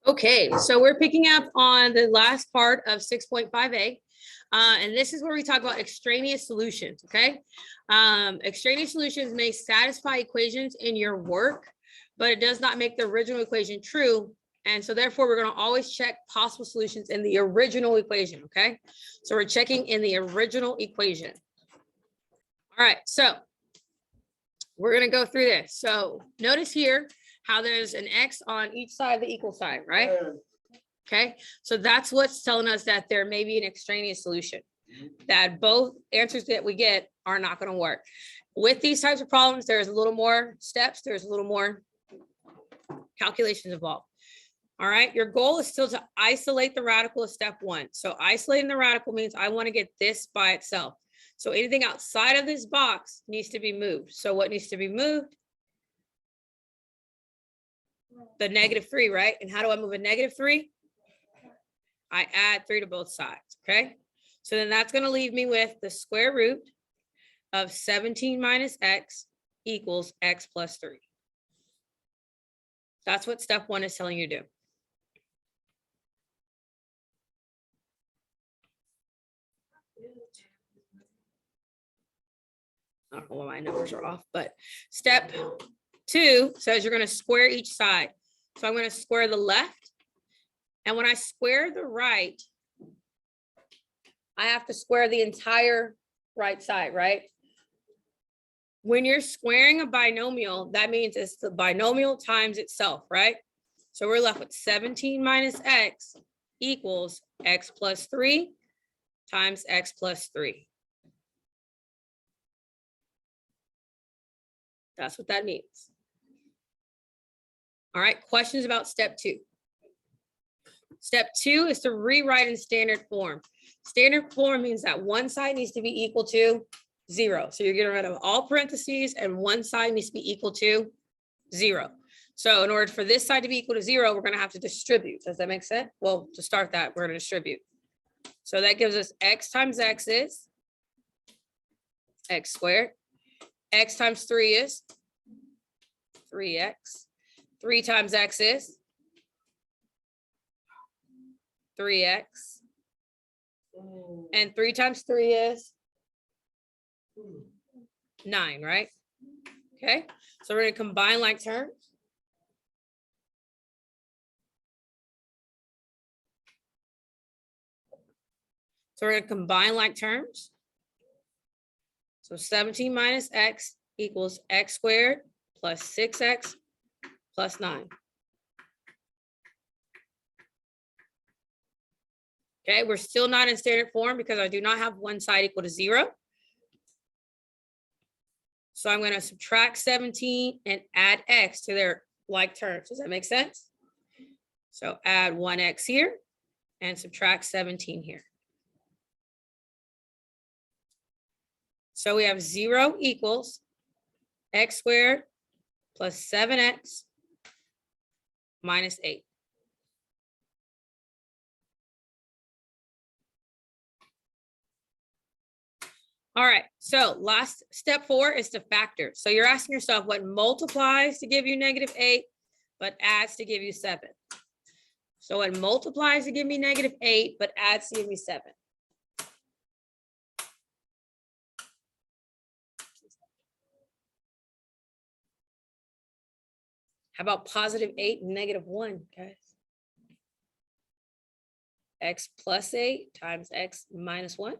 Okay, so we're picking up on the last part of 6.5a. And this is where we talk about extraneous solutions, okay? Extraneous solutions may satisfy equations in your work, but it does not make the original equation true. And so therefore, we're going to always check possible solutions in the original equation, okay? So we're checking in the original equation. All right, so we're going to go through this. So notice here how there's an X on each side of the equal sign, right? Okay, so that's what's telling us that there may be an extraneous solution, that both answers that we get are not going to work. With these types of problems, there's a little more steps, there's a little more calculations involved. All right, your goal is still to isolate the radical of step one. So isolating the radical means I want to get this by itself. So anything outside of this box needs to be moved. So what needs to be moved? The -3, right? And how do I move a -3? I add 3 to both sides, okay? So then that's going to leave me with the square root of 17 minus x equals x plus 3. That's what step one is telling you to do. I don't know why my numbers are off, but step two says you're going to square each side. So I'm going to square the left. And when I square the right, I have to square the entire right side, right? When you're squaring a binomial, that means it's the binomial times itself, right? So we're left with 17 minus x equals x plus 3 times x plus 3. That's what that means. All right, questions about step two. Step two is to rewrite in standard form. Standard form means that one side needs to be equal to 0. So you're getting rid of all parentheses and one side needs to be equal to 0. So in order for this side to be equal to 0, we're going to have to distribute. Does that make sense? Well, to start that, we're going to distribute. So that gives us x times x is x squared. X times 3 is 3x. 3 times x is 3x. And 3 times 3 is 9, right? Okay, so we're going to combine like terms. So we're going to combine like terms. So 17 minus x equals x squared plus 6x plus 9. Okay, we're still not in standard form because I do not have one side equal to 0. So I'm going to subtract 17 and add x to their like terms. Does that make sense? So add 1x here and subtract 17 here. So we have 0 equals x squared plus 7x minus 8. All right, so last step 4 is to factor. So you're asking yourself what multiplies to give you -8, but adds to give you 7. So it multiplies to give me -8, but adds to give me 7. How about +8 and -1, guys? X plus 8 times x minus 1.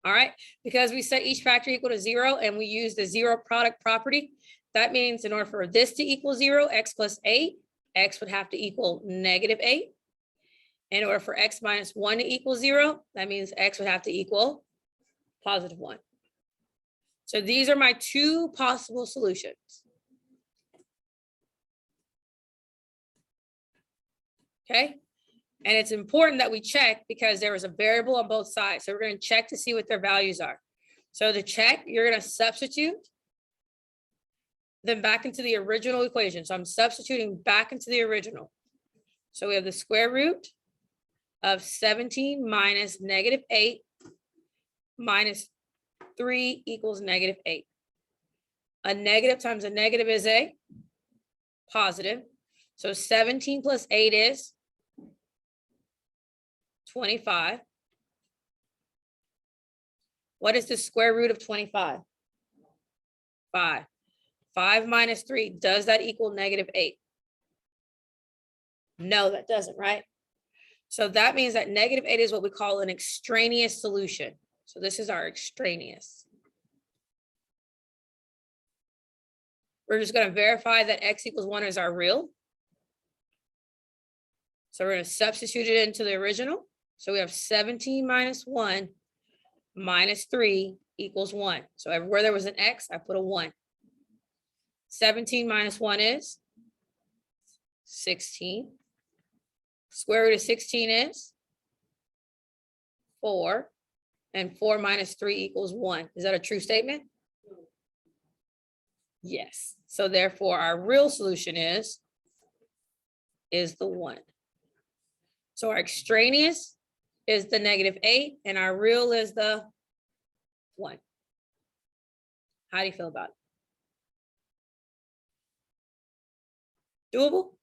All right, because we set each factor equal to 0 and we use the 0 product property, that means in order for this to equal 0, x plus 8, x would have to equal -8. In order for x minus 1 to equal 0, that means x would have to equal +1. So these are my two possible solutions. Okay. And it's important that we check because there is a variable on both sides. So we're going to check to see what their values are. So to check, you're going to substitute them back into the original equation. So I'm substituting back into the original. So we have the square root of 17 minus -8 minus 3 equals -8. A negative times a negative is a positive. So 17 plus 8 is 25. What is the square root of 25? 5. 5 minus 3, does that equal negative 8? No, that doesn't, right? So that means that negative 8 is what we call an extraneous solution. So this is our extraneous. We're just going to verify that x equals 1 is our real. So we're going to substitute it into the original. So we have 17 minus 1 minus 3 equals 1. So everywhere there was an x, I put a 1. 17 minus 1 is 16. Square root of 16 is 4. And 4 minus 3 equals 1. Is that a true statement? Yes. So therefore, our real solution is the 1. So our extraneous is the negative 8, and our real is the 1. How do you feel about it? Doable?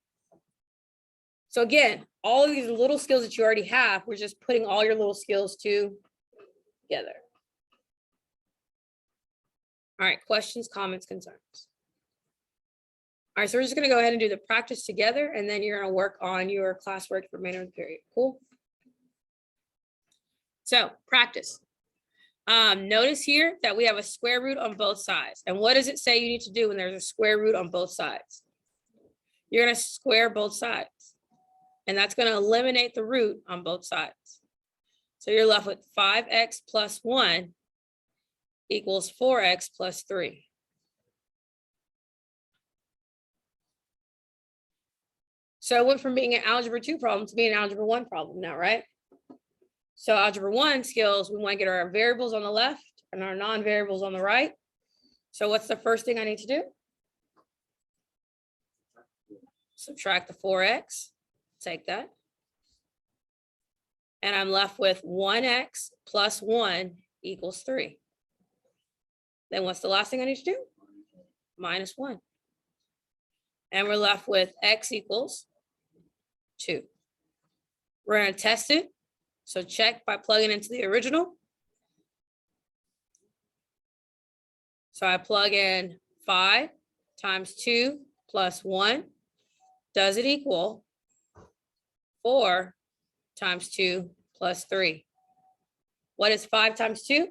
So again, all of these little skills that you already have, we're just putting all your little skills together. All right, questions, comments, concerns. All right, so we're just going to go ahead and do the practice together, and then you're going to work on your classwork for the remainder of the period. Cool? So practice. Notice here that we have a square root on both sides. And what does it say you need to do when there's a square root on both sides? You're going to square both sides. And that's going to eliminate the root on both sides. So you're left with 5x plus 1 equals 4x plus 3. So it went from being an algebra 2 problem to being an algebra 1 problem now, right? So algebra 1 skills, we want to get our variables on the left and our non-variables on the right. So what's the first thing I need to do? Subtract the 4x, take that. And I'm left with 1x plus 1 equals 3. Then what's the last thing I need to do? Minus 1. And we're left with x equals 2. We're going to test it. So check by plugging into the original. So I plug in 5 times 2 plus 1. Does it equal 4 times 2 plus 3? What is 5 times 2?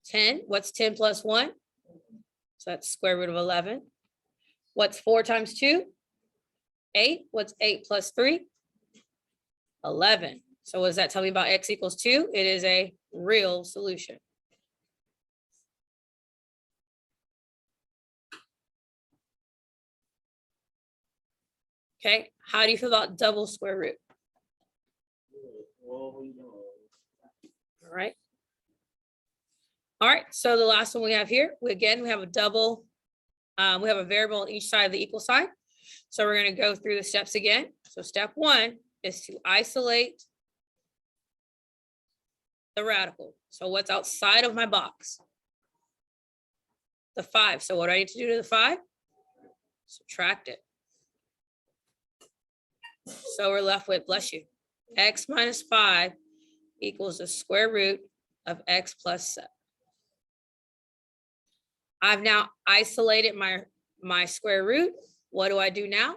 10. What's 10 plus 1? So that's square root of 11. What's 4 times 2? 8. What's 8 plus 3? 11. So what does that tell me about x equals 2? It is a real solution. Okay, how do you feel about double square root? All right. All right, so the last one we have here, we have a double, we have a variable on each side of the equal sign. So we're going to go through the steps again. So step 1 is to isolate the radical. So what's outside of my box? The 5. So what do I need to do to the 5? Subtract it. So we're left with, bless you, x minus 5 equals the square root of x plus 7. I've now isolated my square root. What do I do now?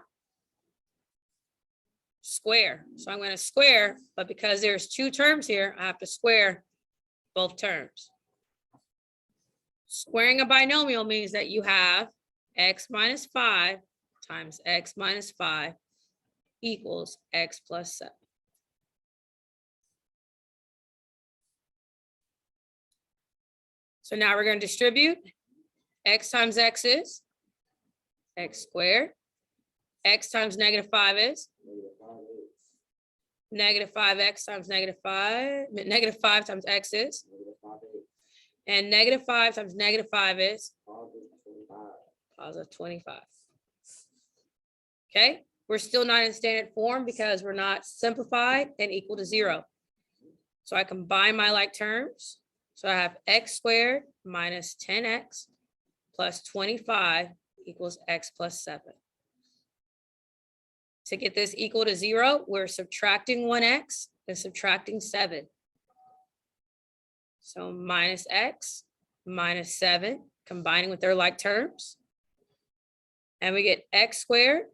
Square. So I'm going to square, but because there's 2 terms here, I have to square both terms. Squaring a binomial means that you have x minus 5 times x minus 5 equals x plus 7. So now we're going to distribute. X times x is x squared. X times negative 5 is negative 5x times negative 5. Negative 5 times x is. And negative 5 times negative 5 is positive 25. Okay, we're still not in standard form because we're not simplified and equal to 0. So I combine my like terms. So I have x squared minus 10x plus 25 equals x plus 7. To get this equal to 0, we're subtracting 1x and subtracting 7. So minus x minus 7, combining with their like terms. And we get x squared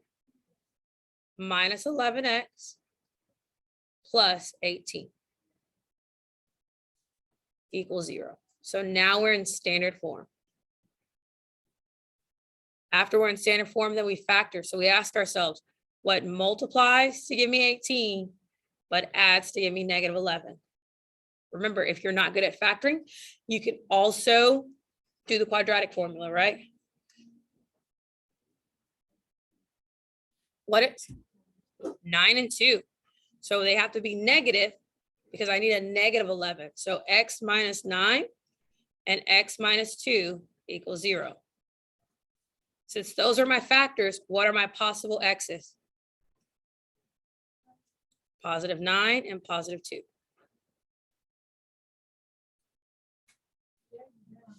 minus 11x plus 18 equals 0. So now we're in standard form. After we're in standard form, then we factor. So we ask ourselves, what multiplies to give me 18, but adds to give me negative 11? Remember, if you're not good at factoring, you can also do the quadratic formula, right? What is 9 and 2? So they have to be negative because I need a negative 11. So x minus 9 and x minus 2 equals 0. Since those are my factors, what are my possible x's? Positive 9 and positive 2.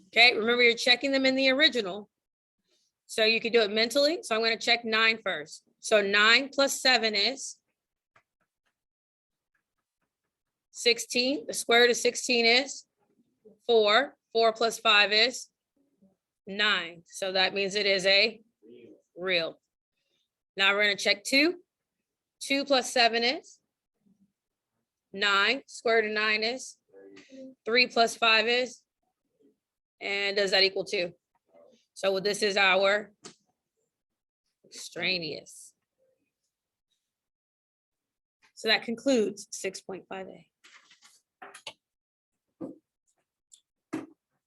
Okay, remember you're checking them in the original. So you can do it mentally. So I'm going to check 9 first. So 9 plus 7 is 16. The square root of 16 is 4. 4 plus 5 is 9. So that means it is a real. Now we're going to check 2. 2 plus 7 is 9. Square root of 9 is 3 plus 5 is, and does that equal 2? So this is our extraneous. So that concludes 6.5a.